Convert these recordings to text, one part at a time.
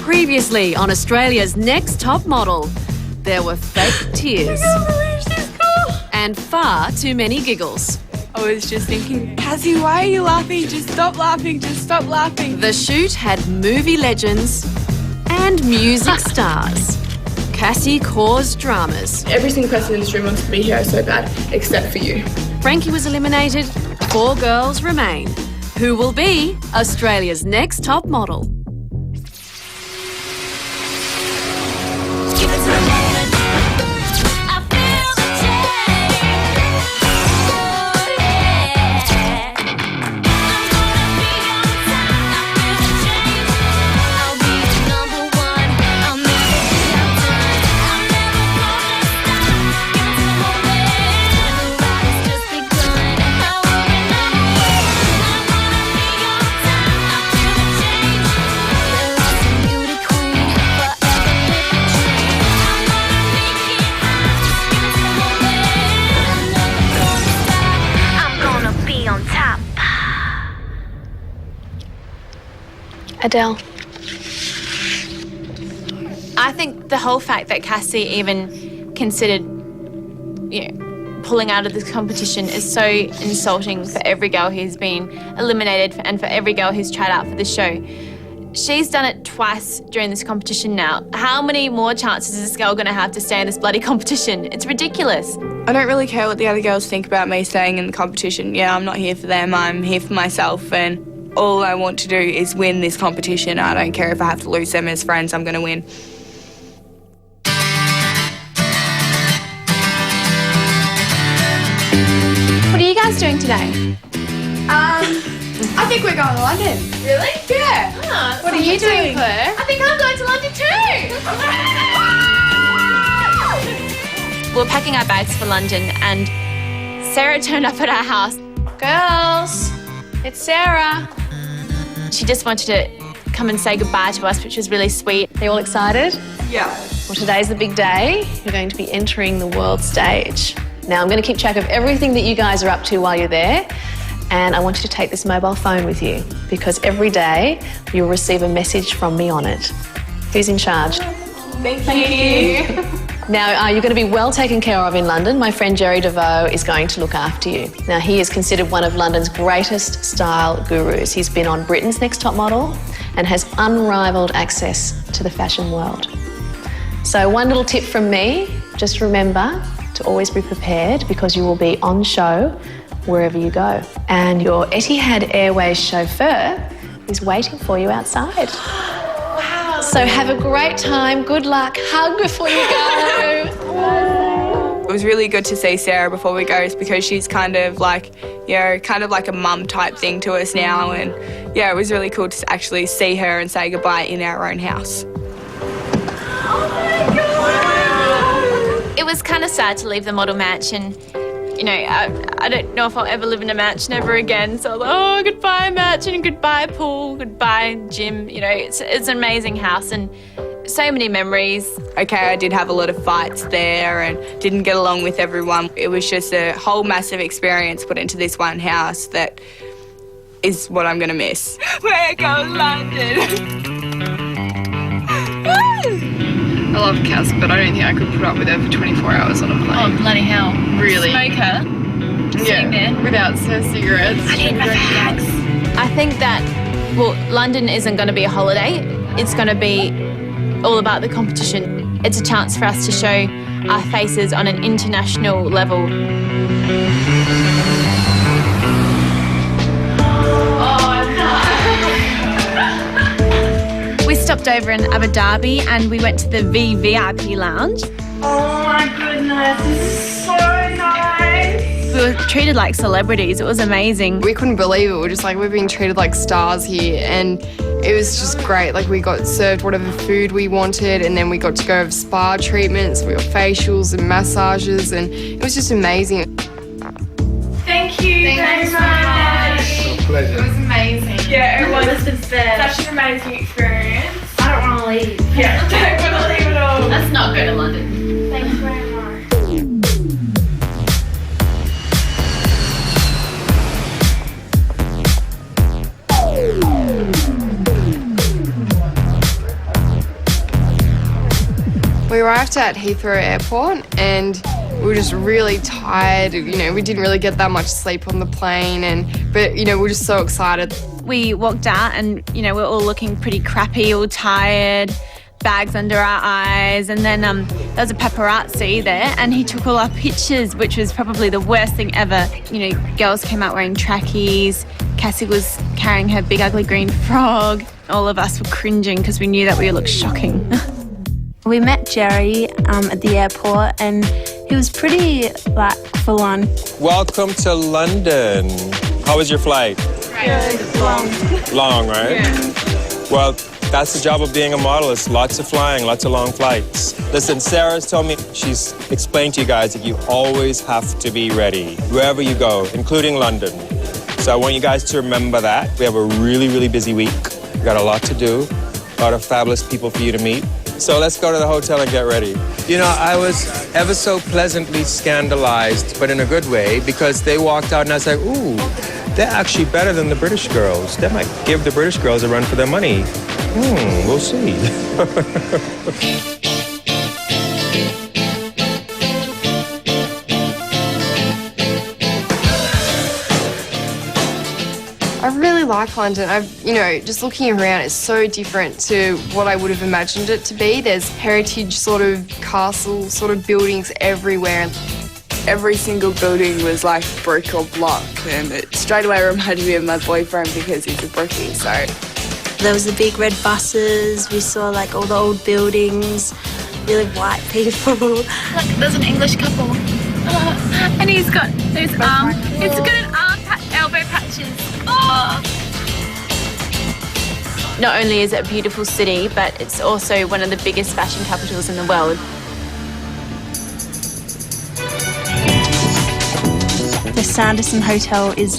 Previously on Australia's Next Top Model, there were fake tears and far too many giggles. I was just thinking, Cassie, why are you laughing? Just stop laughing, just stop laughing. The shoot had movie legends and music stars. Cassie caused dramas. Every single person in this room wants to be here so bad, except for you. Frankie was eliminated. 4 girls remain. Who will be Australia's Next Top Model? Adele. I think the whole fact that Cassie even considered, pulling out of this competition is so insulting for every girl who's been eliminated and for every girl who's tried out for the show. She's done it twice during this competition now. How many more chances is this girl going to have to stay in this bloody competition? It's ridiculous. I don't really care what the other girls think about me staying in the competition. Yeah, I'm not here for them, I'm here for myself, and all I want to do is win this competition. I don't care if I have to lose them as friends, I'm going to win. What are you guys doing today? I think we're going to London. Really? Yeah. Oh, what are you doing, Claire? I think I'm going to London too! We're packing our bags for London and Sarah turned up at our house. Girls, it's Sarah. She just wanted to come and say goodbye to us, which was really sweet. Are you all excited? Yeah. Well, today's the big day. You're going to be entering the world stage. Now, I'm going to keep track of everything that you guys are up to while you're there, and I want you to take this mobile phone with you because every day you'll receive a message from me on it. Who's in charge? Thank you. Now, you're going to be well taken care of in London. My friend Jerry DeVoe is going to look after you. Now, he is considered one of London's greatest style gurus. He's been on Britain's Next Top Model and has unrivaled access to the fashion world. So one little tip from me, just remember to always be prepared because you will be on show wherever you go. And your Etihad Airways chauffeur is waiting for you outside. So have a great time, good luck, hug before you go. It was really good to see Sarah before we go because she's kind of like a mum type thing to us now, and yeah, it was really cool to actually see her and say goodbye in our own house. Oh my God! It was kind of sad to leave the model mansion. I don't know if I'll ever live in a mansion ever again. So I was like, oh, goodbye mansion, goodbye pool, goodbye gym. It's an amazing house and so many memories. Okay, I did have a lot of fights there and didn't get along with everyone. It was just a whole massive experience put into this one house that is what I'm going to miss. Where goes London? I love Cass, but I don't think I could put up with her for 24 hours on a plane. Oh, bloody hell. Really? Smoker. Yeah, there. without her cigarettes. I need my bags. I think that, London isn't going to be a holiday. It's going to be all about the competition. It's a chance for us to show our faces on an international level. We stopped over in Abu Dhabi and we went to the VVIP lounge. Oh my goodness, this is so nice. We were treated like celebrities. It was amazing. We couldn't believe it. We're just like, we're being treated like stars here, and it was just great. Like, we got served whatever food we wanted, and then we got to go have spa treatments, we got facials and massages, and it was just amazing. Thank you very much. It was amazing. Yeah, it was such an amazing experience. I don't want to leave. Yeah, I don't want to leave at all. Let's not go to London. Thanks very much. We arrived at Heathrow Airport and we were just really tired. You know, we didn't really get that much sleep on the plane, but you know, we were just so excited. We walked out and, you know, we're all looking pretty crappy, all tired, bags under our eyes, and then there was a paparazzi there and he took all our pictures, which was probably the worst thing ever. You know, girls came out wearing trackies, Cassie was carrying her big ugly green frog. All of us were cringing because we knew that we looked shocking. We met Jerry at the airport and he was pretty, full on. Welcome to London. How was your flight? Long, right? Yeah. Well, that's the job of being a model, is lots of flying, lots of long flights. Listen, Sarah's told me, she's explained to you guys that you always have to be ready, wherever you go, including London. So I want you guys to remember that. We have a really, really busy week. We've got a lot to do, a lot of fabulous people for you to meet. So let's go to the hotel and get ready. You know, I was ever so pleasantly scandalized, but in a good way, because they walked out and I was like, ooh, they're actually better than the British girls. They might give the British girls a run for their money. We'll see. I really like London. You know, just looking around, it's so different to what I would have imagined it to be. There's heritage sort of castle sort of buildings everywhere. Every single building was like brick or block, and it straight away reminded me of my boyfriend because he's a brickie, so. There was the big red buses, we saw all the old buildings, really white people. Look, there's an English couple. And he's got those elbow patches. Oh. Not only is it a beautiful city, but it's also one of the biggest fashion capitals in the world. The Sanderson Hotel is,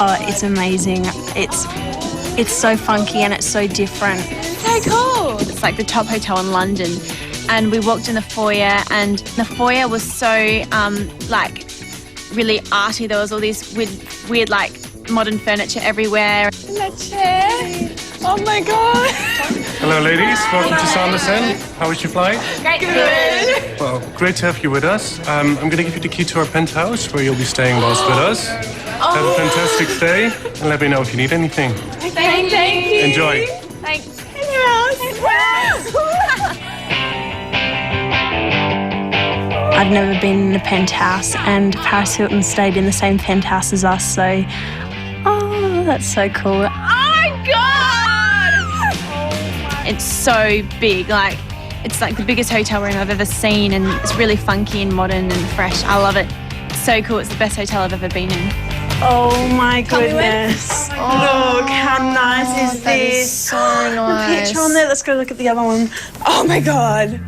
it's amazing. It's so funky and it's so different. So cool. It's like the top hotel in London. And we walked in the foyer and the foyer was so, really arty. There was all these weird modern furniture everywhere. That chair. Oh my God. Hello ladies, welcome to Sanderson. How was your flight? Great. Good. Well, great to have you with us. I'm going to give you the key to our penthouse where you'll be staying whilst with us. Have a fantastic stay and let me know if you need anything. Thank you. Enjoy. Thanks. I've never been in a penthouse and Paris Hilton stayed in the same penthouse as us, so, that's so cool. Oh my God! It's so big, it's like the biggest hotel room I've ever seen, and it's really funky and modern and fresh. I love it. It's so cool. It's the best hotel I've ever been in. Oh my goodness. Look, how nice is That this? is so nice. The picture on there, let's go look at the other one. Oh my God.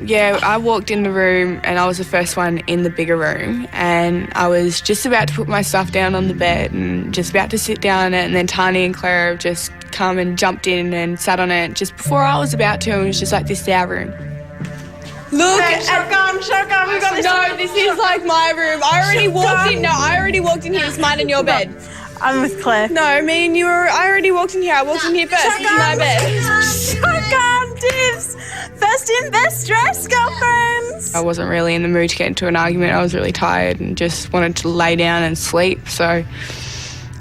Yeah, I walked in the room and I was the first one in the bigger room, and I was just about to put my stuff down on the bed and just about to sit down on it, and then Tani and Claire have just come and jumped in and sat on it just before I was about to, and it was just like, this is our room. Look Shotgun, we got this. No, this is like my room. I already walked in here. It's mine and your bed. I'm with Claire. No, me and you were. I already walked in here. I walked in here first. This is my bed. Shotgun tips. First in, best dressed, girlfriends. I wasn't really in the mood to get into an argument. I was really tired and just wanted to lay down and sleep. So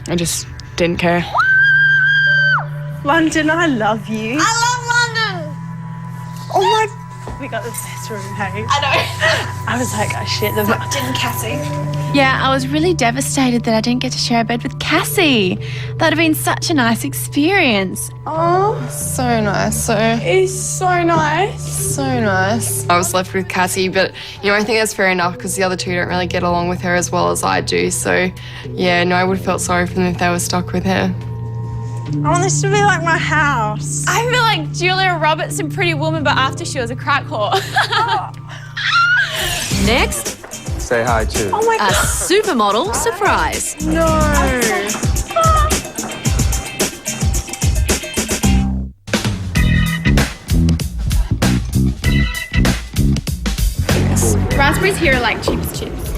I just didn't care. London, I love you. I love London. Oh my. We got the best room, hey? I know. I was like, oh shit. Didn't Cassie? Yeah, I was really devastated that I didn't get to share a bed with Cassie. That'd have been such a nice experience. Oh, so nice. It's so nice. So nice. I was left with Cassie, but you know, I think that's fair enough because the other two don't really get along with her as well as I do. So yeah, no, I would have felt sorry for them if they were stuck with her. I want this to be like my house. I feel like Julia Roberts in Pretty Woman, but after she was a crack whore. Next, Say hi too. Oh my a God. supermodel surprise. No. Raspberries here are like cheapest chips.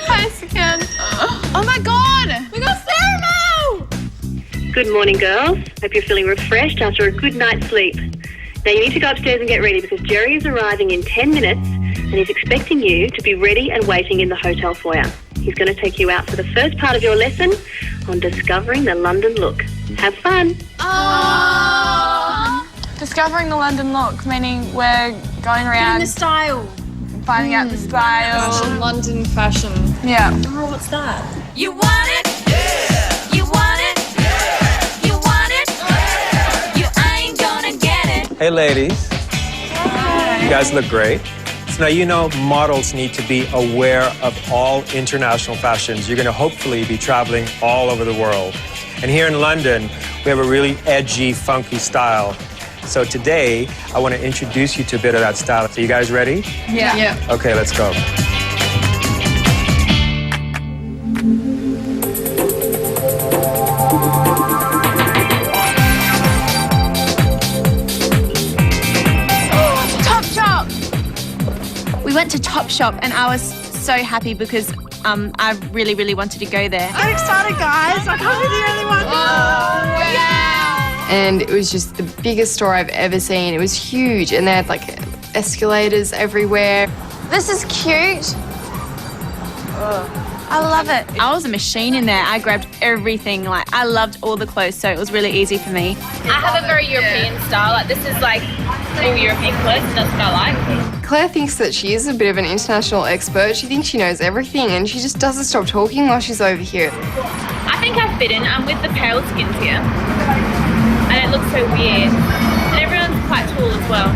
Thanks again. Oh my God! We got Sarah now! Good morning, girls. Hope you're feeling refreshed after a good night's sleep. Now you need to go upstairs and get ready because Jerry is arriving in 10 minutes and he's expecting you to be ready and waiting in the hotel foyer. He's going to take you out for the first part of your lesson on discovering the London look. Have fun. Discovering the London look, meaning we're going around... the style. Finding out the style. London fashion. Yeah. Oh, what's that? You want it? Yeah. You want it? Yeah. You want it? Yeah. You ain't gonna get it. Hey, ladies. You guys look great. So now you know models need to be aware of all international fashions. You're going to hopefully be traveling all over the world. And here in London, we have a really edgy, funky style. So today, I want to introduce you to a bit of that style. So you guys ready? Yeah. Okay, let's go. We went to Topshop and I was so happy because I really, really wanted to go there. I'm excited, guys. I can't be the only one. And it was just the biggest store I've ever seen. It was huge, and they had like escalators everywhere. This is cute. I love it. I was a machine in there. I grabbed everything. Like, I loved all the clothes, so it was really easy for me. I have a very European style. Like, this is like full European clothes, and that's what I like. Claire thinks that she is a bit of an international expert. She thinks she knows everything, and she just doesn't stop talking while she's over here. I think I fit in. I'm with the pale skins here. And it looks so weird. And everyone's quite tall as well.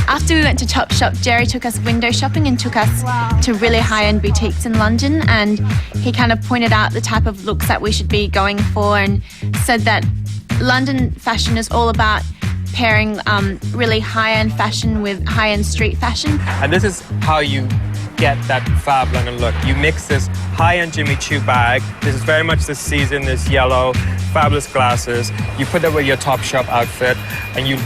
After we went to Topshop, Jerry took us window shopping and took us to really high-end boutiques in London, and he kind of pointed out the type of looks that we should be going for and said that London fashion is all about pairing really high-end fashion with high-end street fashion. And this is how you get that fab London look. You mix this high-end Jimmy Choo bag. This is very much this season, this yellow, fabulous glasses. You put that with your Topshop outfit, and you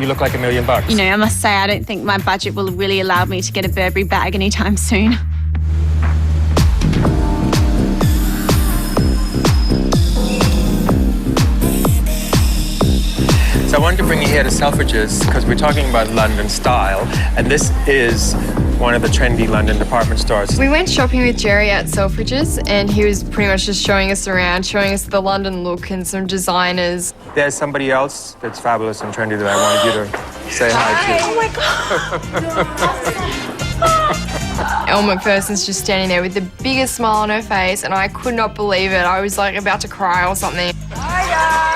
look like $1 million. You know, I must say, I don't think my budget will really allow me to get a Burberry bag anytime soon. So I wanted to bring you here to Selfridges because we're talking about London style, and this is one of the trendy London department stores. We went shopping with Jerry at Selfridges, and he was pretty much just showing us around, showing us the London look and some designers. There's somebody else that's fabulous and trendy that I wanted you to say hi to. Oh my God. Elle McPherson's just standing there with the biggest smile on her face, and I could not believe it. I was like about to cry or something. Hi guys!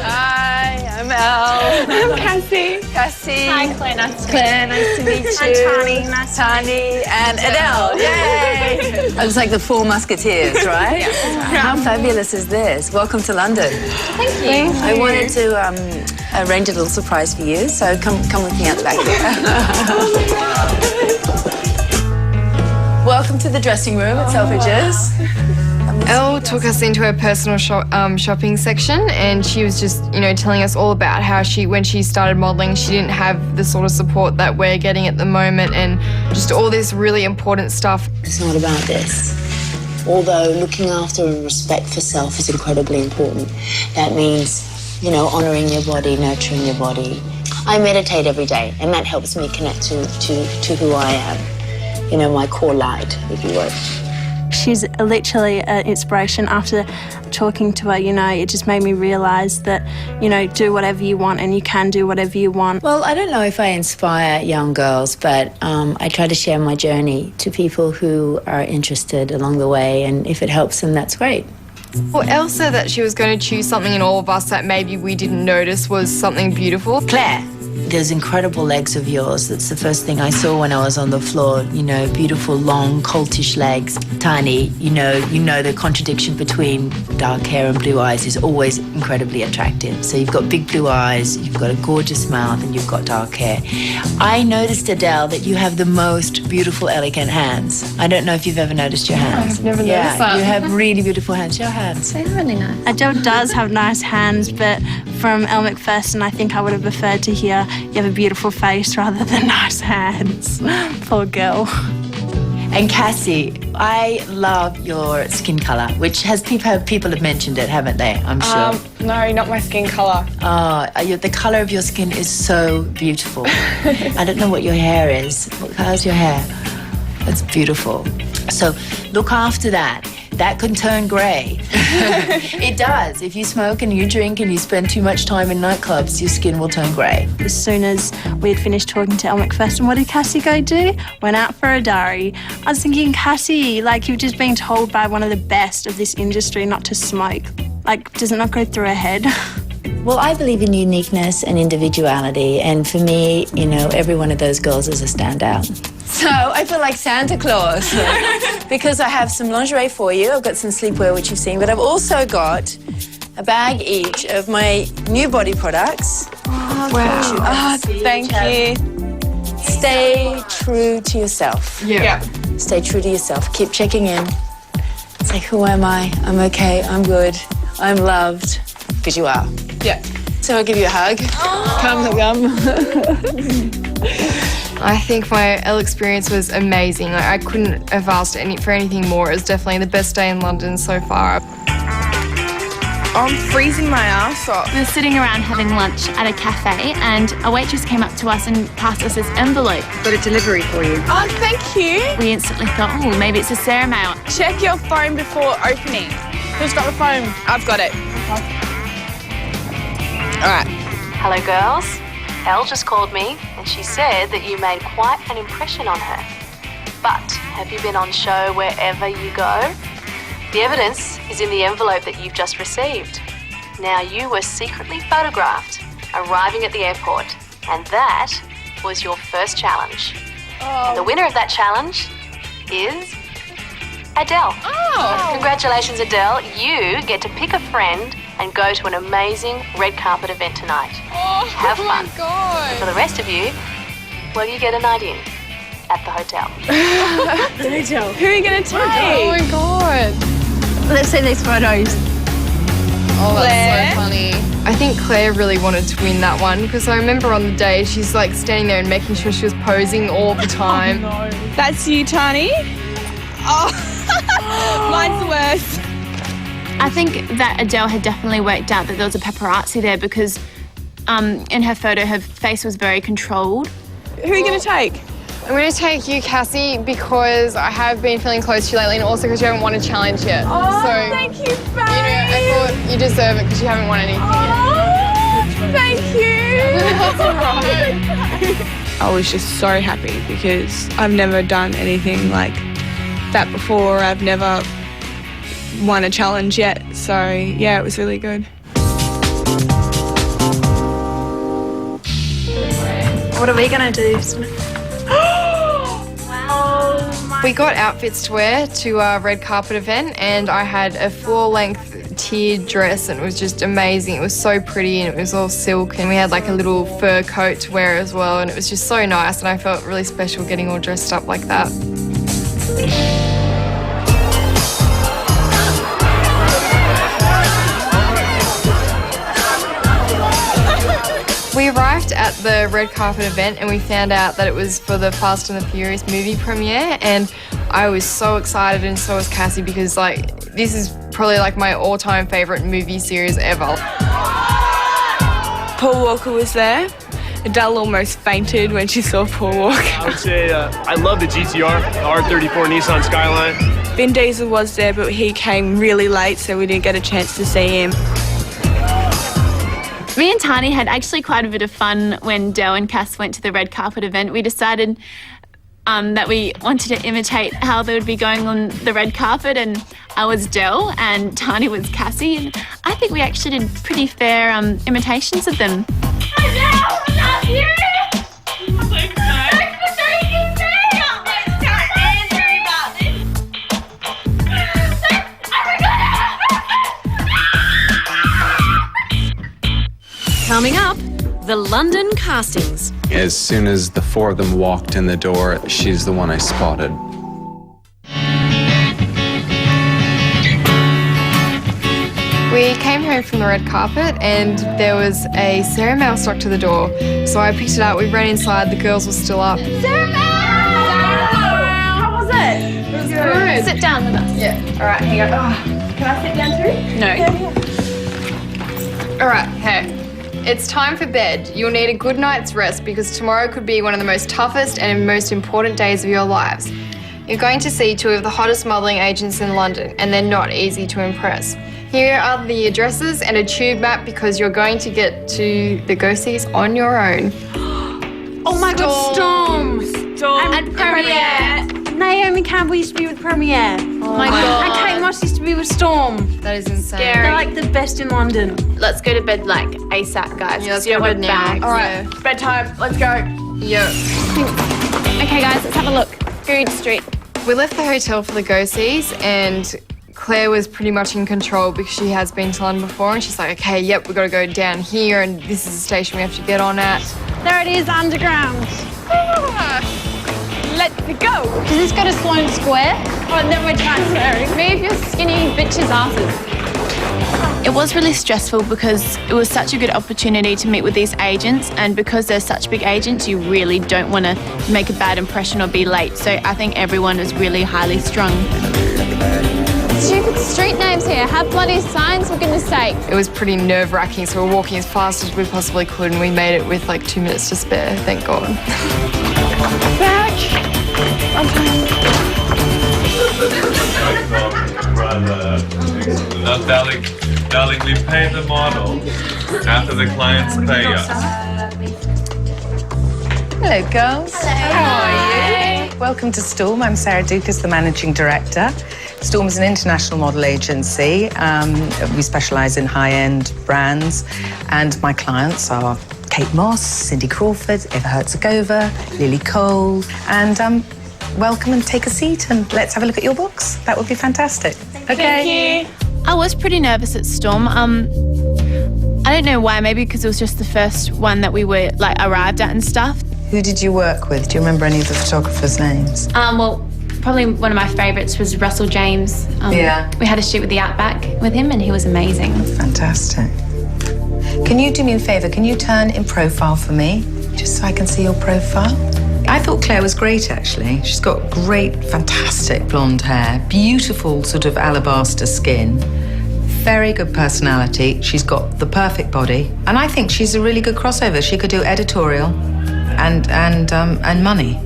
Hi, I'm Elle. I'm Cassie. Cassie. Hi, Claire. Nice to Claire, nice to meet you. I'm Tani. Nice Tani and Adele. Yay! I was like the four musketeers, right? Yeah. How fabulous is this? Welcome to London. Thank you. I wanted to arrange a little surprise for you, so come with me out the back here. Welcome to the dressing room at Selfridges. Elle took us into her personal shopping section, and she was just, telling us all about how when she started modelling, she didn't have the sort of support that we're getting at the moment, and just all this really important stuff. It's not about this. Although looking after and respect for self is incredibly important. That means, honouring your body, nurturing your body. I meditate every day, and that helps me connect to who I am. My core light, if you will. She's literally an inspiration. After talking to her, it just made me realise that, do whatever you want and you can do whatever you want. Well, I don't know if I inspire young girls, but I try to share my journey to people who are interested along the way, and if it helps them, that's great. Well, Elle said that she was going to choose something in all of us that maybe we didn't notice was something beautiful. Claire, those incredible legs of yours, that's the first thing I saw when I was on the floor, beautiful, long, coltish legs. Tiny, the contradiction between dark hair and blue eyes is always incredibly attractive. So you've got big blue eyes, you've got a gorgeous mouth, and you've got dark hair. I noticed, Adele, that you have the most beautiful, elegant hands. I don't know if you've ever noticed your hands. I've never noticed that. You have really beautiful hands. Your hands. They're really nice. Adele does have nice hands, but from Elle McPherson, I think I would have preferred to hear you have a beautiful face rather than nice hands. Poor girl. And Cassie, I love your skin colour, which people have mentioned it, haven't they? I'm sure. No, not my skin colour. The colour of your skin is so beautiful. I don't know what your hair is. What colour's your hair? It's beautiful. So look after that. That can turn grey. It does. If you smoke and you drink and you spend too much time in nightclubs, your skin will turn grey. As soon as we had finished talking to Elle McPherson, what did Cassie go do? Went out for a diary. I was thinking, Cassie, like, you've just been told by one of the best of this industry not to smoke. Like, does it not go through her head? Well, I believe in uniqueness and individuality, and for me, you know, every one of those girls is a standout. So I feel like Santa Claus because I have some lingerie for you. I've got some sleepwear, which you've seen, but I've also got a bag each of my new body products. Oh, wow. Thank you. Stay true to yourself. Yeah. Stay true to yourself. Keep checking in. Say, who am I? I'm okay. I'm good. I'm loved. Because you are. Yeah. So I'll give you a hug. Oh. Come. I think my Elle experience was amazing. Like, I couldn't have asked for anything more. It was definitely the best day in London so far. I'm freezing my ass off. We were sitting around having lunch at a cafe and a waitress came up to us and passed us this envelope. Got a delivery for you. Oh, thank you. We instantly thought, oh, maybe it's a Sarah mail. Check your phone before opening. Who's got the phone? I've got it. All right. Hello, girls. Elle just called me and she said that you made quite an impression on her. But have you been on show wherever you go? The evidence is in the envelope that you've just received. Now, you were secretly photographed arriving at the airport, and that was your first challenge. Oh. And the winner of that challenge is Adele. Oh. Congratulations, Adele. You get to pick a friend and go to an amazing red carpet event tonight. Oh, have fun. my God. And for the rest of you, well, you get a night in at the hotel. Who are you going to take? Oh my God. Let's see these photos. Oh, Claire? that's so funny. I think Claire really wanted to win that one because I remember on the day she's like standing there and making sure she was posing all the time. Oh, no. That's you, Tani? Oh, mine's the worst. I think that Adele had definitely worked out that there was a paparazzi there because in her photo, her face was very controlled. Who are you going to take? I'm going to take you, Cassie, because I have been feeling close to you lately and also because you haven't won a challenge yet. Oh, so, thank you, babe. You know, I thought you deserve it because you haven't won anything yet. Thank you. That's all right. I was just so happy because I've never done anything like that before. I've never won a challenge yet. So, yeah, it was really good. What are we going to do? We got outfits to wear to our red carpet event and I had a full-length tiered dress and it was just amazing. It was so pretty and it was all silk and we had like a little fur coat to wear as well and it was just so nice and I felt really special getting all dressed up like that. We arrived at the red carpet event and we found out that it was for the Fast and the Furious movie premiere and I was so excited and so was Cassie because like this is probably like my all-time favourite movie series ever. Paul Walker was there. Adele almost fainted when she saw Paul Walker. I would say I love the GTR, the R34 Nissan Skyline. Vin Diesel was there, but he came really late, so we didn't get a chance to see him. Me and Tani had actually quite a bit of fun when Del and Cass went to the red carpet event. We decided that we wanted to imitate how they would be going on the red carpet, and I was Del and Tani was Cassie, and I think we actually did pretty fair imitations of them. I'm not here! Coming up, the London castings. As soon as the four of them walked in the door, she's the one I spotted. We came home from the red carpet and there was a Sarah mail stuck to the door. So I picked it up, we ran inside, the girls were still up. Sarah! How was it? Good. Sit down with us. Yeah. All right, hang on. Oh, can I sit down too? No. All right, hey. It's time for bed. You'll need a good night's rest because tomorrow could be one of the most toughest and most important days of your lives. You're going to see two of the hottest modelling agents in London, and they're not easy to impress. Here are the addresses and a tube map because you're going to get to the go-sees on your own. Oh my God, Storm! And Premiere. Naomi Campbell used to be with Premiere. Oh my God. And Kate Moss used to be with Storm. That is insane. They're like the best in London. Let's go to bed like ASAP, guys. Yeah, let's go to bed now. All right, bedtime. Let's go. Yeah. Okay, guys, let's have a look. Good Street. We left the hotel for the go-sees and Claire was pretty much in control because she has been to London before and she's like, okay, yep, we've got to go down here and this is the station we have to get on at. There it is, underground. Let's go. Does this go to Sloane Square? Oh, then we're transferring. Move your skinny bitches' asses. It was really stressful because it was such a good opportunity to meet with these agents, and because they're such big agents, you really don't want to make a bad impression or be late. So I think everyone is really highly strung. Stupid street names here. Have bloody signs, for goodness sake. It was pretty nerve-wracking, so we were walking as fast as we possibly could and we made it with like 2 minutes to spare, thank God. Back. No, darling, we pay the model after the clients pay us. Hello, girls. How are you? Welcome to Storm. I'm Sarah Dukas, the Managing Director. Storm is an international model agency. We specialise in high-end brands, and my clients are Kate Moss, Cindy Crawford, Eva Herzegova, Lily Cole, and welcome and take a seat and let's have a look at your books. That would be fantastic. Okay. Thank you. I was pretty nervous at Storm. I don't know why, maybe because it was just the first one that we were like arrived at and stuff. Who did you work with? Do you remember any of the photographers' names? Well, probably one of my favourites was Russell James. Yeah. We had a shoot with the Outback with him and he was amazing. Fantastic. Can you do me a favour? Can you turn in profile for me, just so I can see your profile? I thought Claire was great, actually. She's got great, fantastic blonde hair, beautiful sort of alabaster skin, very good personality. She's got the perfect body, and I think she's a really good crossover. She could do editorial and money,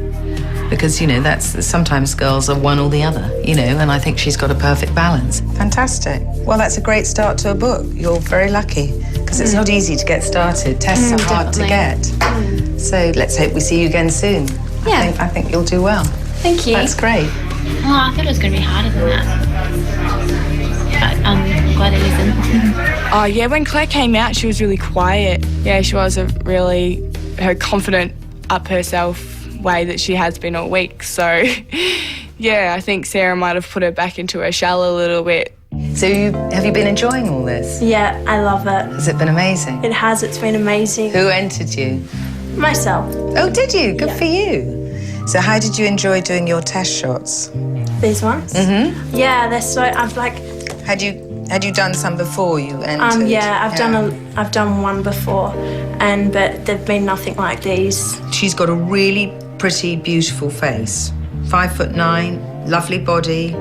because that's sometimes girls are one or the other, and I think she's got a perfect balance. Fantastic. Well, that's a great start to a book. You're very lucky because it's not easy to get started. Tests are hard to get. So let's hope we see you again soon. Yeah. I think you'll do well. Thank you. That's great. Oh, I thought it was going to be harder than that. But I'm glad it isn't. Oh, yeah, when Claire came out, she was really quiet. Yeah, she wasn't really her confident, up herself way that she has been all week. So, yeah, I think Sarah might have put her back into her shell a little bit. So have you been enjoying all this? Yeah, I love it. Has it been amazing? It has, it's been amazing. Who entered you? Myself. Oh, did you? Good for you. So how did you enjoy doing your test shots? These ones? Mm-hmm. Yeah, they're so, I've like... Had you done some before you entered? Yeah, I've done one before, but they've been nothing like these. She's got a really pretty, beautiful face. 5'9", lovely body.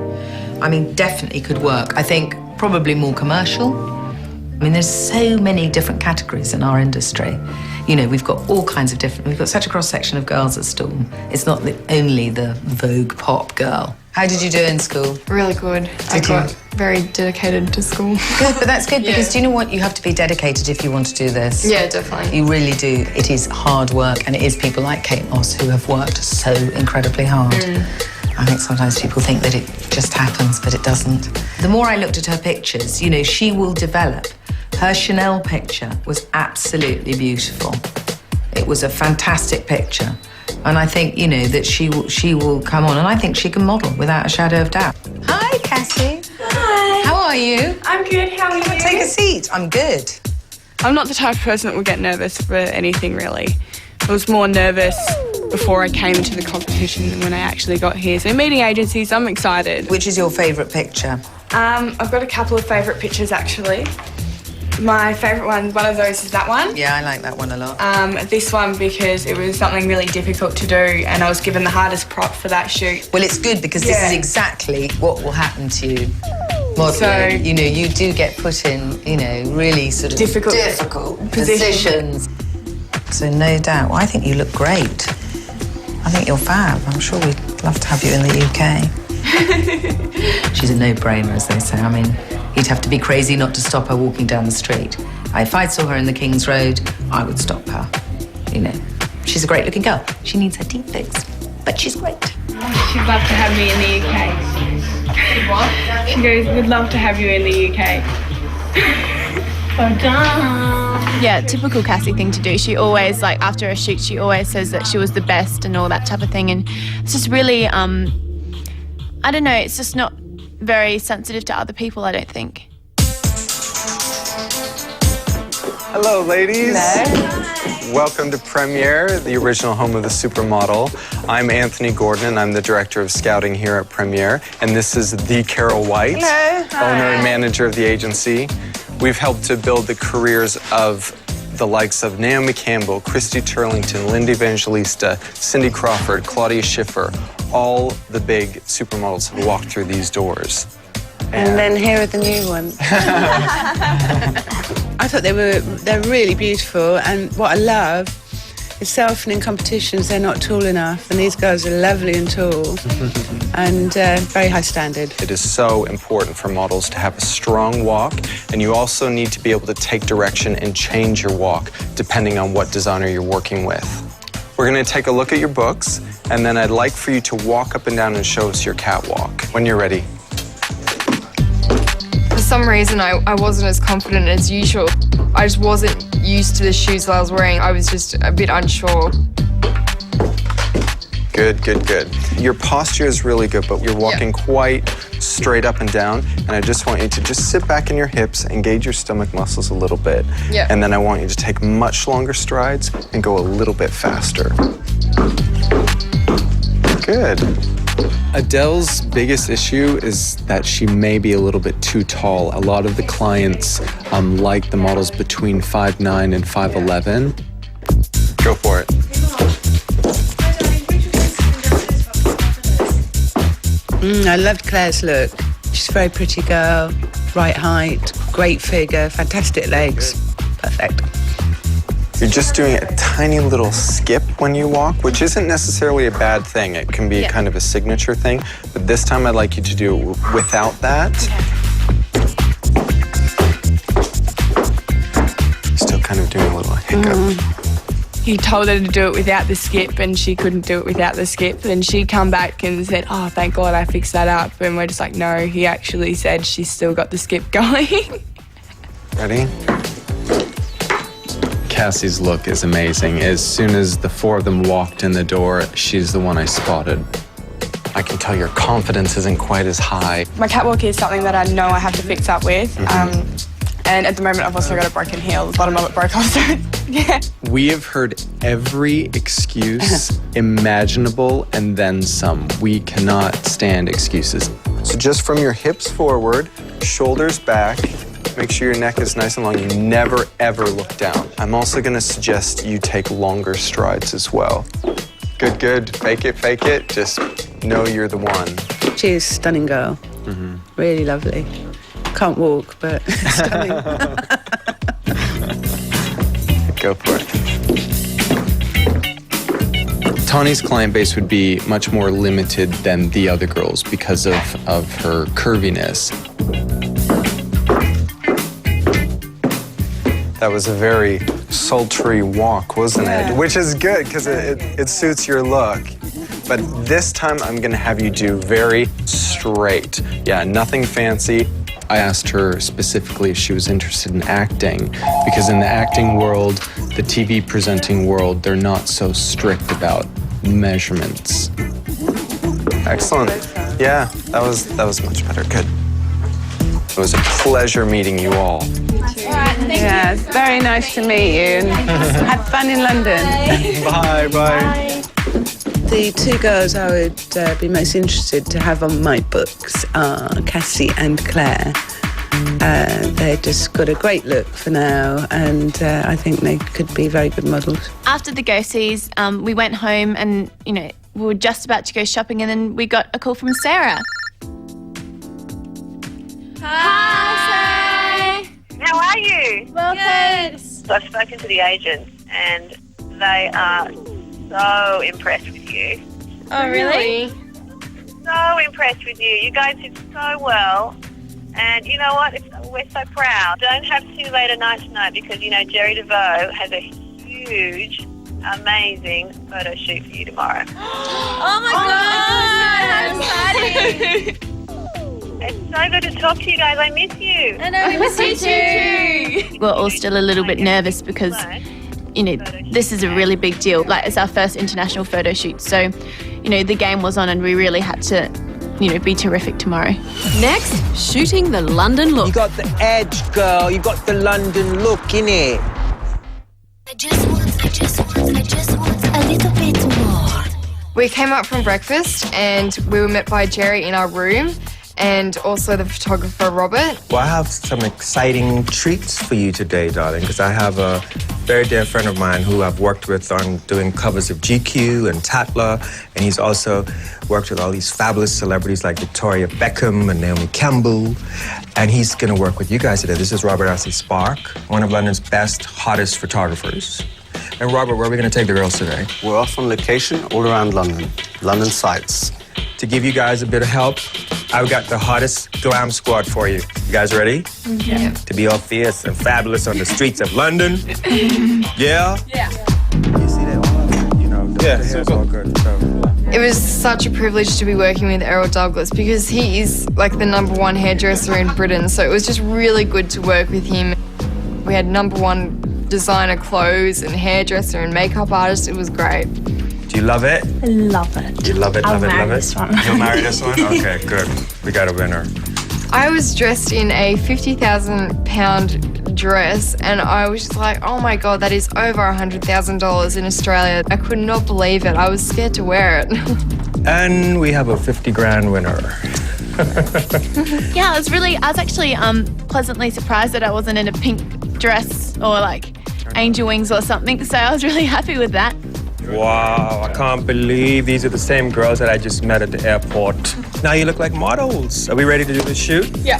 I mean, definitely could work. I think probably more commercial. I mean, there's so many different categories in our industry. We've got all kinds of different... We've got such a cross-section of girls at Storm. It's not only the Vogue pop girl. How did you do in school? Really good. I got very dedicated to school. Good, but that's good because do you know what? You have to be dedicated if you want to do this. Yeah, definitely. You really do. It is hard work, and it is people like Kate Moss who have worked so incredibly hard. I think sometimes people think that it just happens, but it doesn't. The more I looked at her pictures, she will develop. Her Chanel picture was absolutely beautiful. It was a fantastic picture. And I think, that she will come on, and I think she can model without a shadow of doubt. Hi, Cassie. Hi. How are you? I'm good, how are you? Take a seat. I'm good. I'm not the type of person that would get nervous for anything, really. I was more nervous before I came into the competition than when I actually got here. So meeting agencies, I'm excited. Which is your favourite picture? I've got a couple of favourite pictures, actually. My favourite one of those is that one. Yeah, I like that one a lot. This one because it was something really difficult to do and I was given the hardest prop for that shoot. Well, it's good because this is exactly what will happen to you modelling. So, you know, you do get put in, you know, really sort of difficult positions. So no doubt. Well, I think you look great. I think you're fab. I'm sure we'd love to have you in the UK. She's a no-brainer, as they say. I mean, you'd have to be crazy not to stop her walking down the street. If I saw her in the King's Road, I would stop her. You know, she's a great-looking girl. She needs her teeth fixed, but she's great. She'd love to have me in the UK. What? She goes, we'd love to have you in the UK. Well done. Yeah, typical Cassie thing to do. She always, like, after a shoot, she always says that she was the best and all that type of thing. And it's just really, I don't know, it's just not very sensitive to other people, I don't think. Hello, ladies. Hello. Welcome to Premiere, the original home of the supermodel. I'm Anthony Gordon, and I'm the director of scouting here at Premiere. And this is the Carol White, owner and manager of the agency. We've helped to build the careers of the likes of Naomi Campbell, Christy Turlington, Linda Evangelista, Cindy Crawford, Claudia Schiffer. All the big supermodels have walked through these doors. And then here are the new ones. I thought they're really beautiful, and what I love is so often in competitions they're not tall enough, and these girls are lovely and tall and very high standard. It is so important for models to have a strong walk, and you also need to be able to take direction and change your walk depending on what designer you're working with. We're going to take a look at your books, and then I'd like for you to walk up and down and show us your catwalk when you're ready. For some reason, I wasn't as confident as usual. I just wasn't used to the shoes that I was wearing. I was just a bit unsure. Good, good, good. Your posture is really good, but you're walking quite straight up and down. And I just want you to just sit back in your hips, engage your stomach muscles a little bit. Yeah. And then I want you to take much longer strides and go a little bit faster. Good. Adele's biggest issue is that she may be a little bit too tall. A lot of the clients like the models between 5'9" and 5'11". Go for it. I loved Claire's look. She's a very pretty girl, right height, great figure, fantastic legs. Perfect. You're just doing a tiny little skip when you walk, which isn't necessarily a bad thing. It can be kind of a signature thing, but this time I'd like you to do it without that. Still kind of doing a little hiccup. He told her to do it without the skip and she couldn't do it without the skip. And she come back and said, oh, thank God I fixed that up. And we're just like, no, he actually said she's still got the skip going. Ready? Cassie's look is amazing. As soon as the four of them walked in the door, she's the one I spotted. I can tell your confidence isn't quite as high. My catwalk is something that I know I have to fix up with. And at the moment, I've also got a broken heel. The bottom of it broke off, so yeah. We have heard every excuse imaginable and then some. We cannot stand excuses. So just from your hips forward, shoulders back, make sure your neck is nice and long. You never, ever look down. I'm also going to suggest you take longer strides as well. Good, good. Fake it, fake it. Just know you're the one. She is a stunning girl. Really lovely. Can't walk, but stunning. Go for it. Tawny's client base would be much more limited than the other girls because of her curviness. That was a very sultry walk, wasn't it? Which is good because it suits your look. But this time I'm gonna have you do very straight. Yeah, nothing fancy. I asked her specifically if she was interested in acting because in the acting world, the TV presenting world, they're not so strict about measurements. Excellent. Yeah, that was much better. Good. It was a pleasure meeting you all. Yeah, it's very nice to meet you and have fun in London. Bye, bye. The two girls I would be most interested to have on my books are Cassie and Claire. They've just got a great look for now, and I think they could be very good models. After the go-sees, we went home and, we were just about to go shopping, and then we got a call from Sarah. Hi! How are you? Well, thanks. So I've spoken to the agents and they are so impressed with you. Oh, really? So impressed with you. You guys did so well. And you know what? We're so proud. Don't have too late a night tonight because, Jerry DeVoe has a huge, amazing photo shoot for you tomorrow. Oh my God! How exciting! It's so good to talk to you guys. I miss you. I know, we miss you too. We're all still a little bit nervous because, this is a really big deal. Like, it's our first international photo shoot. So, the game was on and we really had to, be terrific tomorrow. Next, shooting the London look. You got the edge, girl. You got the London look, innit? I just want a little bit more. We came up from breakfast and we were met by Jerry in our room and also the photographer, Robert. Well, I have some exciting treats for you today, darling, because I have a very dear friend of mine who I've worked with on doing covers of GQ and Tatler, and he's also worked with all these fabulous celebrities like Victoria Beckham and Naomi Campbell, and he's going to work with you guys today. This is Robert Ashley Spark, one of London's best, hottest photographers. And Robert, where are we going to take the girls today? We're off on location all around London, London sites. To give you guys a bit of help, I've got the hottest glam squad for you. You guys ready? Yeah. To be all fierce and fabulous on the streets of London? Yeah? Yeah. You see that? Yeah, the hair's all good. So. It was such a privilege to be working with Errol Douglas because he is like the #1 hairdresser in Britain. So it was just really good to work with him. We had #1 designer clothes and hairdresser and makeup artist. It was great. Do you love it? I love it. You love it, I'll love it, marry love it? this one. You'll marry this one? Okay, good. We got a winner. I was dressed in a £50,000 dress and I was just like, oh my God, that is over $100,000 in Australia. I could not believe it. I was scared to wear it. And we have a 50 grand winner. Yeah, I was actually pleasantly surprised that I wasn't in a pink dress or like angel wings or something, so I was really happy with that. Wow, I can't believe these are the same girls that I just met at the airport. Now you look like models. Are we ready to do the shoot? Yeah.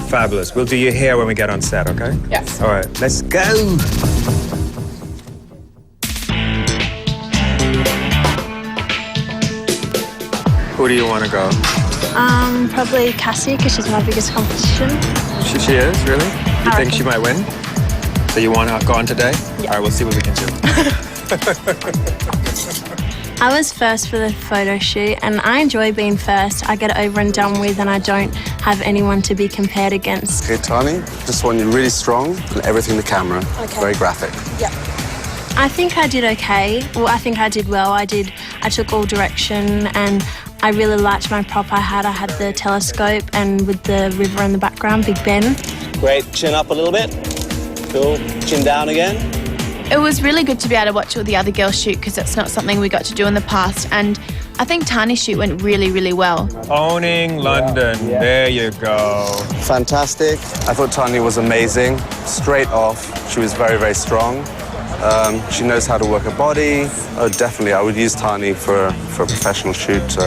Fabulous. We'll do your hair when we get on set, okay? Yes. All right, let's go. Who do you want to go? Probably Cassie, because she's my biggest competition. She is, really? You think she might win? So you want to go on today? Yeah. All right, we'll see what we can do. I was first for the photo shoot and I enjoy being first. I get it over and done with and I don't have anyone to be compared against. Okay, Tani, just want you really strong and everything in the camera. Okay. Very graphic. Yep. I think I did okay. Well, I think I did well. I took all direction and I really liked my prop I had. I had the telescope and with the river in the background, Big Ben. Great. Chin up a little bit. Cool. Chin down again. It was really good to be able to watch all the other girls shoot because that's not something we got to do in the past, and I think Tani's shoot went really, really well. Owning London, there you go. Fantastic. I thought Tani was amazing. Straight off, she was very, very strong. She knows how to work her body. Oh, definitely, I would use Tani for a professional shoot.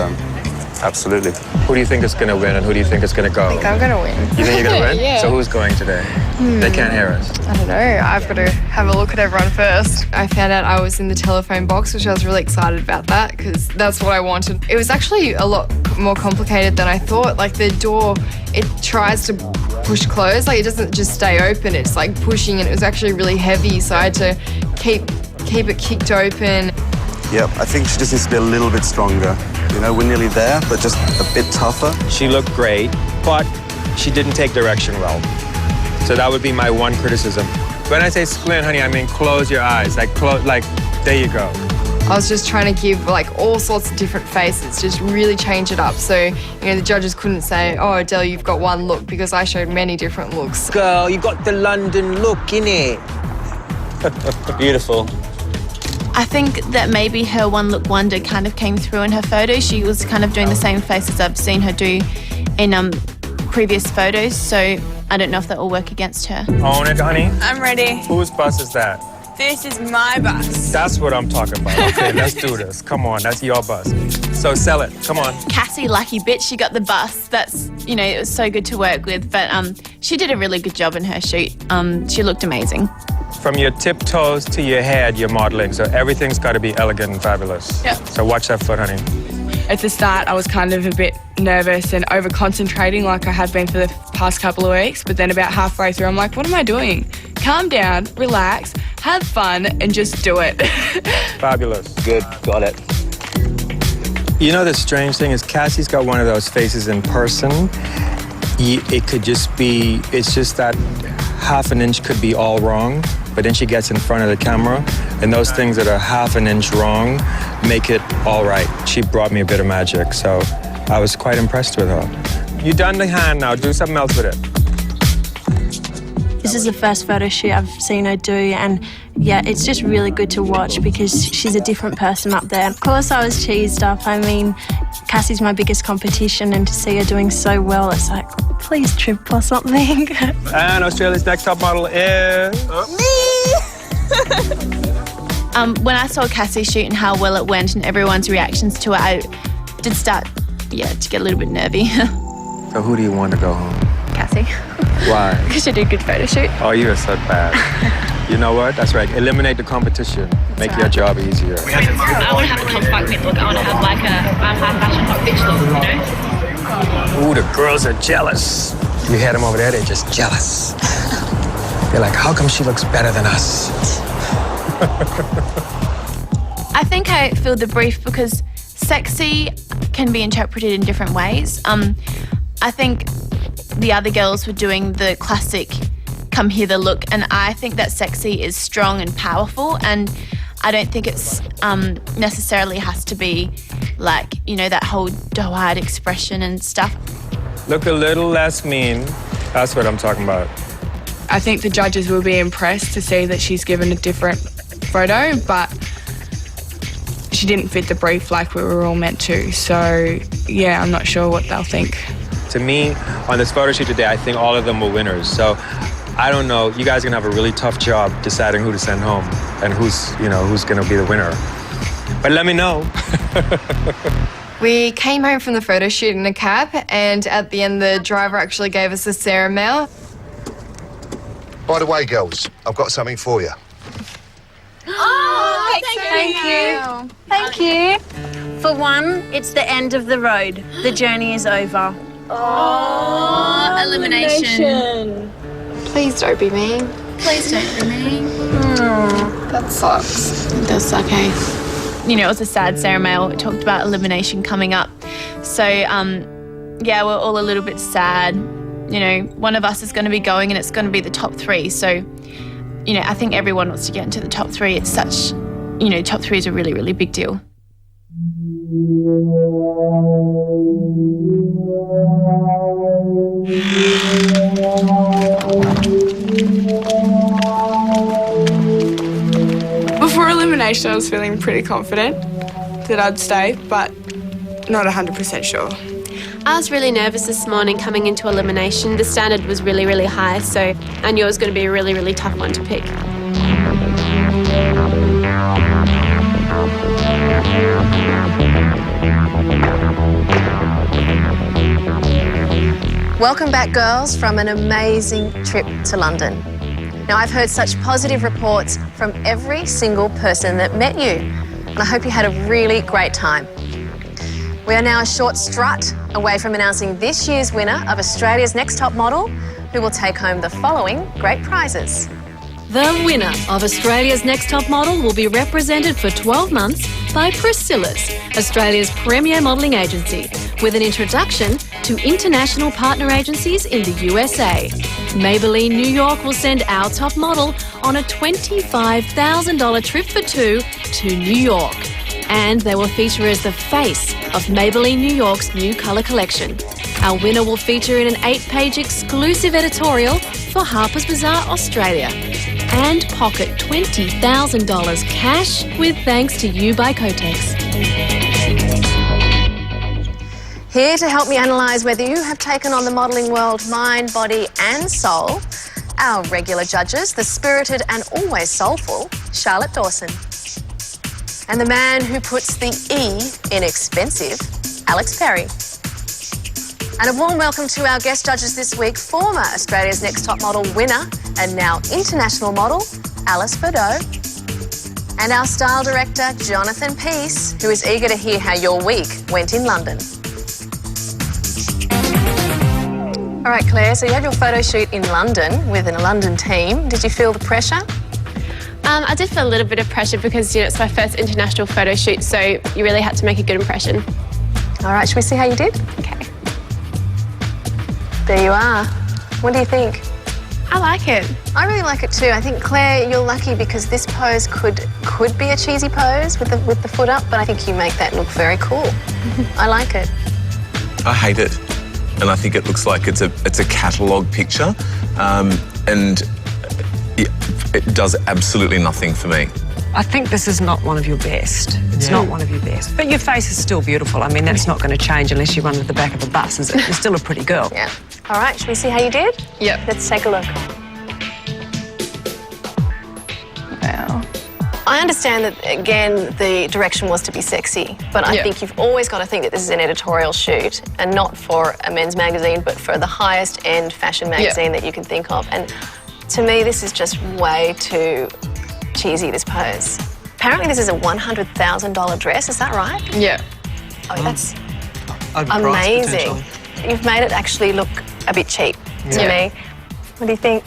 Absolutely. Who do you think is going to win and who do you think is going to go? I think I'm going to win. You think you're going to win? Yeah. So who's going today? They can't hear us. I don't know. I've got to have a look at everyone first. I found out I was in the telephone box, which I was really excited about that because that's what I wanted. It was actually a lot more complicated than I thought. Like the door, it tries to push close. Like it doesn't just stay open. It's like pushing and it was actually really heavy. So I had to keep it kicked open. Yep, I think she just needs to be a little bit stronger. You know, we're nearly there, but just a bit tougher. She looked great, but she didn't take direction well. So that would be my one criticism. When I say squint, honey, I mean close your eyes. Like, there you go. I was just trying to give like all sorts of different faces, just really change it up. So, the judges couldn't say, oh, Adele, you've got one look, because I showed many different looks. Girl, you got the London look, innit? Beautiful. I think that maybe her one look wonder kind of came through in her photo. She was kind of doing the same faces I've seen her do in previous photos. So I don't know if that will work against her. Own it, honey. I'm ready. Whose bus is that? This is my bus. That's what I'm talking about. Okay, let's do this. Come on, that's your bus. So sell it. Come on. Cassie, lucky bitch, she got the bus. That's, you know, it was so good to work with. But she did a really good job in her shoot. She looked amazing. From your tiptoes to your head, you're modeling. So everything's got to be elegant and fabulous. Yep. So watch that foot, honey. At the start, I was kind of a bit nervous and over-concentrating like I have been for the past couple of weeks. But then about halfway through, I'm like, what am I doing? Calm down, relax, have fun, and just do it. Fabulous. Good, got it. You know, the strange thing is Cassie's got one of those faces in person. It could just be, it's just that half an inch could be all wrong, but then she gets in front of the camera, and those things that are half an inch wrong make it all right. She brought me a bit of magic, so I was quite impressed with her. You done the hand now, do something else with it. This is the first photo shoot I've seen her do, and yeah, it's just really good to watch because she's a different person up there. Of course, I was cheesed up. I mean, Cassie's my biggest competition, and to see her doing so well, it's like, please trip or something. And Australia's next top model is... When I saw Cassie shoot and how well it went and everyone's reactions to it, I did start, to get a little bit nervy. So who do you want to go home? Cassie. Why? Because she did a good photo shoot. Oh, you are so bad. You know what? That's right. Eliminate the competition. Make your job easier. I want to have a compact mid look. I want to have like a high fashion hot bitch look, you know? Ooh, the girls are jealous. You hear them over there, they're just jealous. They're like, how come she looks better than us? I think I filled the brief because sexy can be interpreted in different ways. I think the other girls were doing the classic come hither look, and I think that sexy is strong and powerful, and I don't think it's necessarily has to be like, that whole doe-eyed expression and stuff. Look a little less mean. That's what I'm talking about. I think the judges will be impressed to see that she's given a different photo, but she didn't fit the brief like we were all meant to. So, yeah, I'm not sure what they'll think. To me, on this photo shoot today, I think all of them were winners. So I don't know. You guys are going to have a really tough job deciding who to send home and who's going to be the winner. But let me know. We came home from the photo shoot in a cab, and at the end, the driver actually gave us a Sarah mail. By the way, girls, I've got something for you. Oh, thank you. Thank you. For one, it's the end of the road. The journey is over. Oh, elimination. Please don't be mean. Please don't be mean. That sucks. It does suck, eh? It was a sad Sarah mail. It talked about elimination coming up. So, we're all a little bit sad. One of us is going to be going and it's going to be the top 3. So, I think everyone wants to get into the top 3. It's such, top 3 is a really, really big deal. Before elimination, I was feeling pretty confident that I'd stay, but not 100% sure. I was really nervous this morning coming into elimination. The standard was really, really high, so I knew it was going to be a really, really tough one to pick. Welcome back, girls, from an amazing trip to London. Now, I've heard such positive reports from every single person that met you, and I hope you had a really great time. We are now a short strut away from announcing this year's winner of Australia's Next Top Model, who will take home the following great prizes. The winner of Australia's Next Top Model will be represented for 12 months by Priscilla's, Australia's premier modelling agency, with an introduction to international partner agencies in the USA. Maybelline New York will send our top model on a $25,000 trip for 2 to New York. And they will feature as the face of Maybelline New York's new colour collection. Our winner will feature in an 8-page exclusive editorial for Harper's Bazaar Australia. And pocket $20,000 cash with thanks to you by Kotex. Here to help me analyse whether you have taken on the modelling world mind, body and soul, our regular judges, the spirited and always soulful Charlotte Dawson. And the man who puts the E in expensive, Alex Perry. And a warm welcome to our guest judges this week, former Australia's Next Top Model winner and now international model, Alice Bordeaux. And our style director, Jonathan Peace, who is eager to hear how your week went in London. All right, Claire, so you had your photo shoot in London with a London team. Did you feel the pressure? I did feel a little bit of pressure because, you know, it's my first international photo shoot, so you really had to make a good impression. All right, shall we see how you did? Okay. There you are. What do you think? I like it. I really like it too. I think, Claire, you're lucky because this pose could be a cheesy pose with the foot up, but I think you make that look very cool. I like it. I hate it, and I think it looks like it's a catalogue picture, and it does absolutely nothing for me. I think this is not one of your best. It's not one of your best. But your face is still beautiful. I mean, that's not going to change unless you run to the back of the bus, is it? You're still a pretty girl. Yeah. All right, shall we see how you did? Yep. Let's take a look. Wow. I understand that, again, the direction was to be sexy, but I think you've always got to think that this is an editorial shoot and not for a men's magazine, but for the highest end fashion magazine that you can think of. And to me, this is just way too cheesy, this pose. Apparently this is a $100,000 dress, is that right? Yeah. Oh, that's amazing. You've made it actually look a bit cheap to me. What do you think?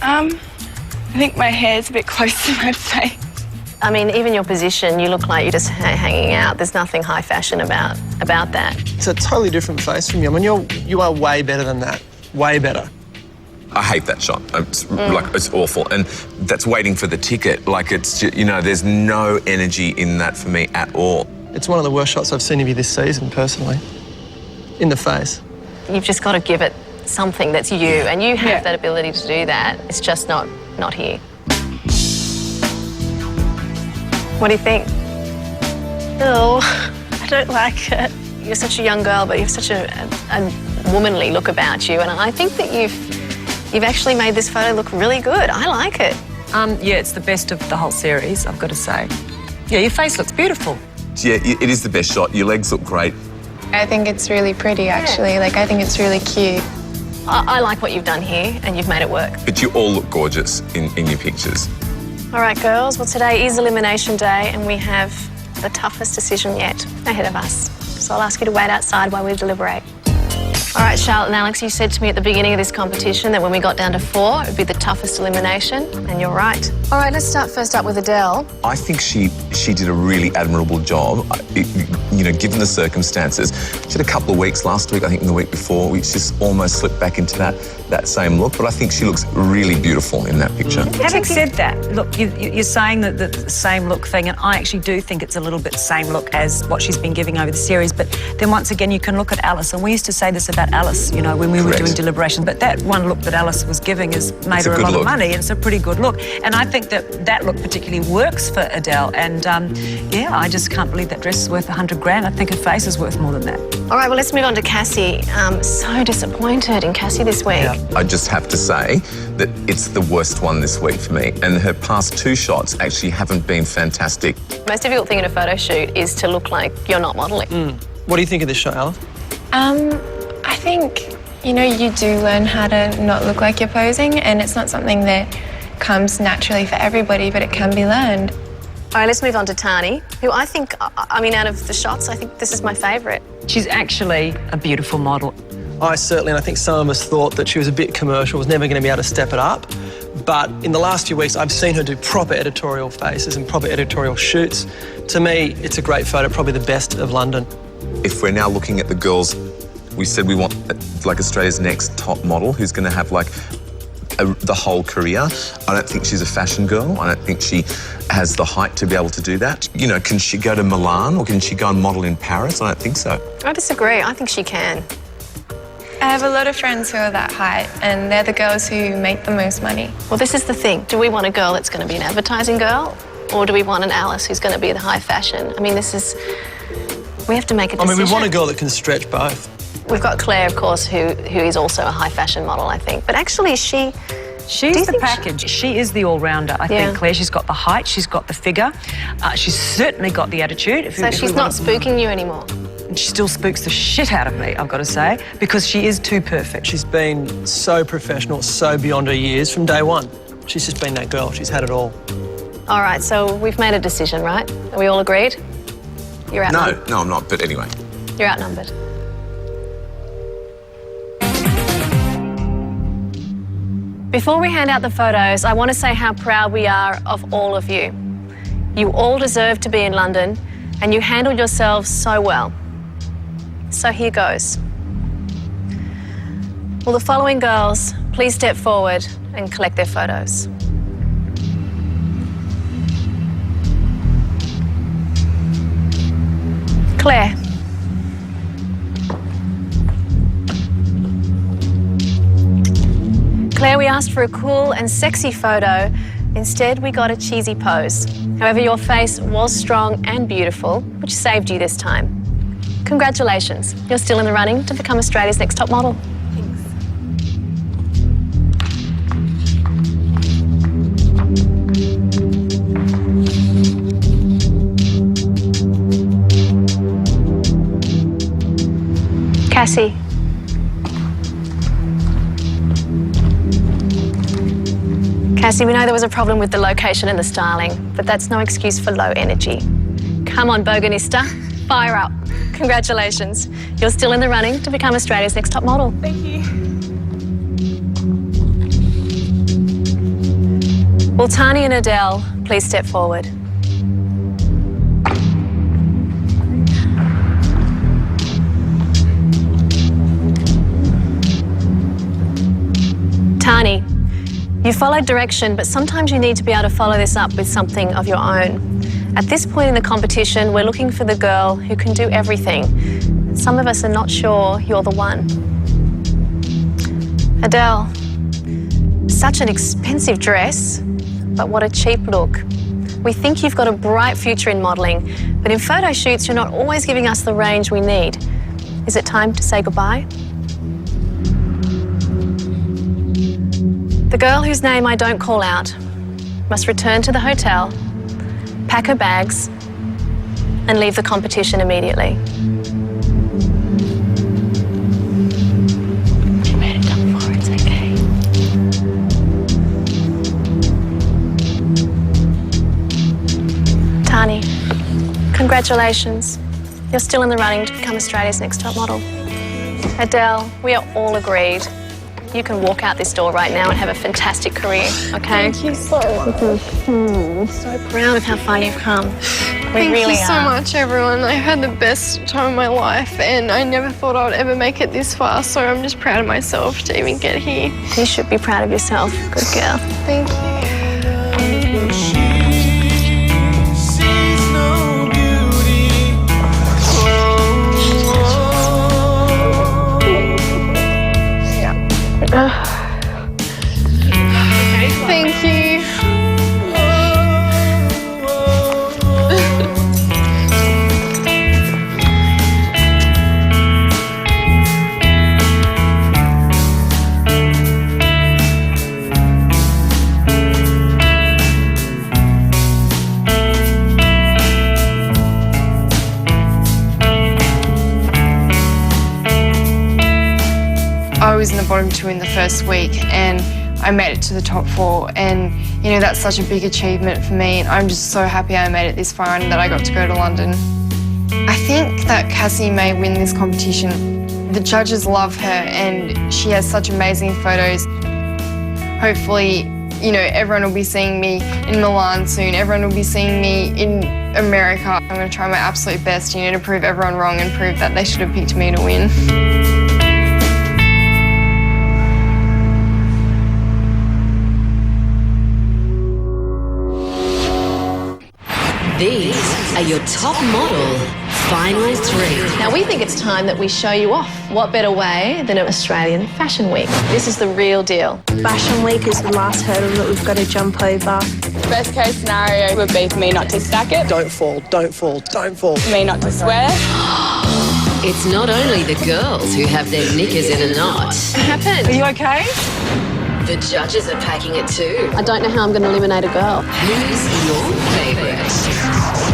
I think my hair's a bit close to my face. I mean, even your position, you look like you're just hanging out. There's nothing high fashion about that. It's a totally different face from you. I mean, you are way better than that. Way better. I hate that shot. It's like, it's awful, and that's waiting for the ticket. Like, it's just, you know, there's no energy in that for me at all. It's one of the worst shots I've seen of you this season, personally. In the face. You've just got to give it something that's you, and you have that ability to do that. It's just not here. What do you think? Oh, I don't like it. You're such a young girl, but you have such a womanly look about you, and I think that you've actually made this photo look really good. I like it. Yeah, it's the best of the whole series, I've got to say. Yeah, your face looks beautiful. Yeah, it is the best shot. Your legs look great. I think it's really pretty, actually. Like, I think it's really cute. I like what you've done here, and you've made it work. But you all look gorgeous in your pictures. All right, girls. Well, today is Elimination Day, and we have the toughest decision yet ahead of us. So I'll ask you to wait outside while we deliberate. All right, Charlotte and Alex, you said to me at the beginning of this competition that when we got down to 4, it would be the toughest elimination, and you're right. All right, let's start first up with Adele. I think she did a really admirable job. You know, given the circumstances, she had a couple of weeks last week, I think, and the week before, we just almost slipped back into that same look. But I think she looks really beautiful in that picture. Having said that, look, you're saying that the same look thing, and I actually do think it's a little bit same look as what she's been giving over the series. But then once again, you can look at Alice, and we used to say this about Alice, you know, when we were doing deliberation. But that one look that Alice was giving has made her a lot of money, and it's a pretty good look. And I think that look particularly works for Adele. And yeah, I just can't believe that dress is worth $100,000. I think her face is worth more than that. All right, well, let's move on to Cassie. So disappointed in Cassie this week. Yeah. I just have to say that it's the worst one this week for me. And her past 2 shots actually haven't been fantastic. The most difficult thing in a photo shoot is to look like you're not modelling. What do you think of this shot, Alice? I think, you know, you do learn how to not look like you're posing, and it's not something that comes naturally for everybody, but it can be learned. All right, let's move on to Tani, who I think, I mean, out of the shots, I think this is my favourite. She's actually a beautiful model. I certainly, and I think some of us thought that she was a bit commercial, was never going to be able to step it up. But in the last few weeks, I've seen her do proper editorial faces and proper editorial shoots. To me, it's a great photo, probably the best of London. If we're now looking at the girls, we said we want like Australia's next top model who's going to have like the whole career. I don't think she's a fashion girl. I don't think she has the height to be able to do that. You know, can she go to Milan or can she go and model in Paris? I don't think so. I disagree. I think she can. I have a lot of friends who are that height, and they're the girls who make the most money. Well, this is the thing. Do we want a girl that's going to be an advertising girl, or do we want an Alice who's going to be the high fashion? I mean, this is We have to make a I decision. mean, we want a girl that can stretch both. We've got Claire, of course, who is also a high fashion model, I think. But actually, she's the package. She is the all-rounder, I think, Claire. She's got the height, she's got the figure, she's certainly got the attitude. So she's not spooking you anymore? She still spooks the shit out of me, I've got to say, because she is too perfect. She's been so professional, so beyond her years from day one. She's just been that girl. She's had it all. All right, so we've made a decision, right? Are we all agreed? You're outnumbered. No, I'm not, but anyway. You're outnumbered. Before we hand out the photos, I want to say how proud we are of all of you. You all deserve to be in London, and you handled yourselves so well. So here goes. Will the following girls please step forward and collect their photos? Claire. Claire, we asked for a cool and sexy photo. Instead, we got a cheesy pose. However, your face was strong and beautiful, which saved you this time. Congratulations. You're still in the running to become Australia's next top model. Cassie. Cassie, we know there was a problem with the location and the styling, but that's no excuse for low energy. Come on, Boganista, fire up. Congratulations. You're still in the running to become Australia's next top model. Thank you. Will Tani and Adele please step forward? Tani, you followed direction, but sometimes you need to be able to follow this up with something of your own. At this point in the competition, we're looking for the girl who can do everything. Some of us are not sure you're the one. Adele, such an expensive dress, but what a cheap look. We think you've got a bright future in modelling, but in photo shoots, you're not always giving us the range we need. Is it time to say goodbye? The girl whose name I don't call out must return to the hotel, pack her bags, and leave the competition immediately. She made it up for, it's okay. Tani, congratulations. You're still in the running to become Australia's next top model. Adele, we are all agreed. You can walk out this door right now and have a fantastic career, okay? Thank you so much. So proud of how far you've come. We Thank really you so are. much, everyone. I had the best time of my life, and I never thought I would ever make it this far, so I'm just proud of myself to even get here. You should be proud of yourself. Good girl. Thank you. Thank you. I was in the bottom 2 in the first week, and I made it to the top 4, and you know, that's such a big achievement for me, and I'm just so happy I made it this far and that I got to go to London. I think that Cassie may win this competition. The judges love her, and she has such amazing photos. Hopefully, you know, everyone will be seeing me in Milan soon. Everyone will be seeing me in America. I'm going to try my absolute best, you know, to prove everyone wrong and prove that they should have picked me to win. These are your top model final 3. Now we think it's time that we show you off. What better way than an Australian Fashion Week? This is the real deal. Fashion Week is the last hurdle that we've got to jump over. Best case scenario would be for me not to stack it. Don't fall, don't fall, don't fall. For me not to swear. It's not only the girls who have their knickers in a knot. What happened? Are you okay? The judges are packing it too. I don't know how I'm going to eliminate a girl. Who's your favourite?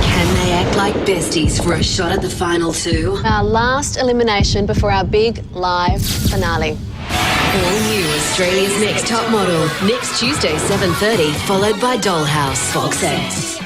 Can they act like besties for a shot at the final two? Our last elimination before our big live finale. All new Australia's Next Top Model. Next Tuesday, 7:30, followed by Dollhouse. Fox 8.